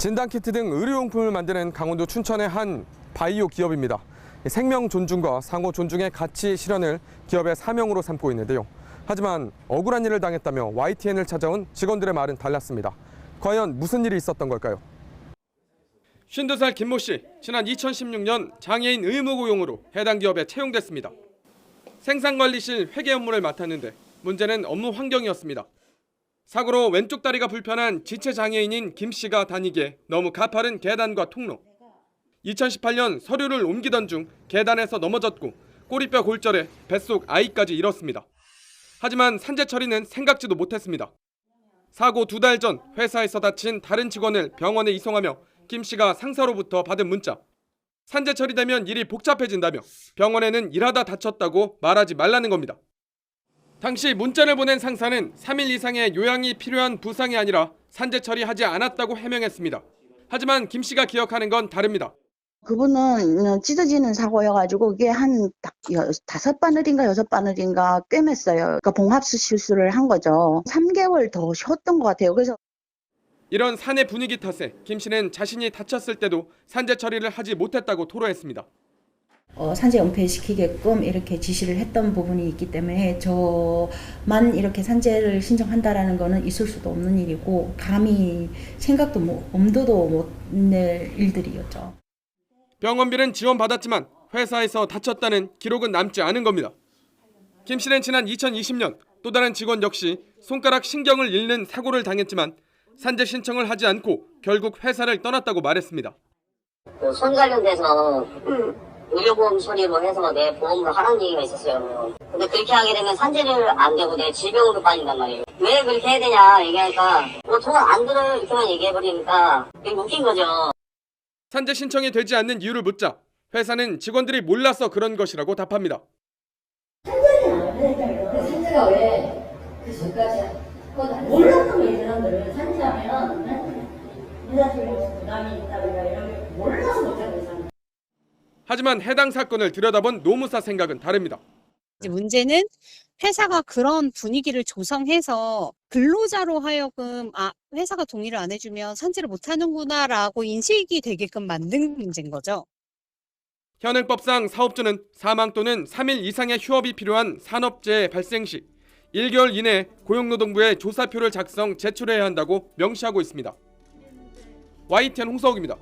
진단키트 등 의료용품을 만드는 강원도 춘천의 한 바이오 기업입니다. 생명 존중과 상호 존중의 가치 실현을 기업의 사명으로 삼고 있는데요. 하지만 억울한 일을 당했다며 YTN을 찾아온 직원들의 말은 달랐습니다. 과연 무슨 일이 있었던 걸까요? 52살 김모 씨, 지난 2016년 장애인 의무 고용으로 해당 기업에 채용됐습니다. 생산관리실 회계 업무를 맡았는데 문제는 업무 환경이었습니다. 사고로 왼쪽 다리가 불편한 지체장애인인 김 씨가 다니기에 너무 가파른 계단과 통로. 2018년 서류를 옮기던 중 계단에서 넘어졌고 꼬리뼈 골절에 뱃속 아이까지 잃었습니다. 하지만 산재 처리는 생각지도 못했습니다. 사고 2달 전 회사에서 다친 다른 직원을 병원에 이송하며 김 씨가 상사로부터 받은 문자. 산재 처리되면 일이 복잡해진다며 병원에는 일하다 다쳤다고 말하지 말라는 겁니다. 당시 문자를 보낸 상사는 3일 이상의 요양이 필요한 부상이 아니라 산재 처리하지 않았다고 해명했습니다. 하지만 김 씨가 기억하는 건 다릅니다. 그분은 찢어지는 사고여가지고 그게 한 5바늘인가 6바늘인가 꿰맸어요. 그러니까 봉합수 실수를 한 거죠. 3개월 더 쉬었던 것 같아요. 그래서 이런 사내 분위기 탓에 김 씨는 자신이 다쳤을 때도 산재 처리를 하지 못했다고 토로했습니다. 산재 은폐시키게끔 이렇게 지시를 했던 부분이 있기 때문에 저만 이렇게 산재를 신청한다라는 거는 있을 수도 없는 일이고 감히 생각도 엄두도 못 낼 일들이었죠. 병원비는 지원받았지만 회사에서 다쳤다는 기록은 남지 않은 겁니다. 김 씨는 지난 2020년 또 다른 직원 역시 손가락 신경을 잃는 사고를 당했지만 산재 신청을 하지 않고 결국 회사를 떠났다고 말했습니다. 손 관련돼서 의료보험 처리로 해서 내 보험으로 하라는 얘기가 있었어요. 근데 그렇게 하게 되면 산재를 안 되고 내 질병으로 빠진단 말이에요. 왜 그렇게 해야 되냐 얘기하니까 돈 안 들어요 이렇게만 얘기해버리니까 되게 웃긴 거죠. 산재 신청이 되지 않는 이유를 묻자 회사는 직원들이 몰라서 그런 것이라고 답합니다. 산재가 왜 그 전까지 몰랐던 거예요. 사람들은 산재하면 회사적인 부담이 있다든가 이런 게 몰라서 못하는 거잖아요. 하지만 해당 사건을 들여다본 노무사 생각은 다릅니다. 문제는 회사가 그런 분위기를 조성해서 근로자로 하여금 회사가 동의를 안 해주면 산재를 못하는구나라고 인식이 되게끔 만든 문제인 거죠. 현행법상 사업주는 사망 또는 3일 이상의 휴업이 필요한 산업재해 발생 시 1개월 이내에 고용노동부에 조사표를 작성 제출해야 한다고 명시하고 있습니다. YTN 홍서욱입니다.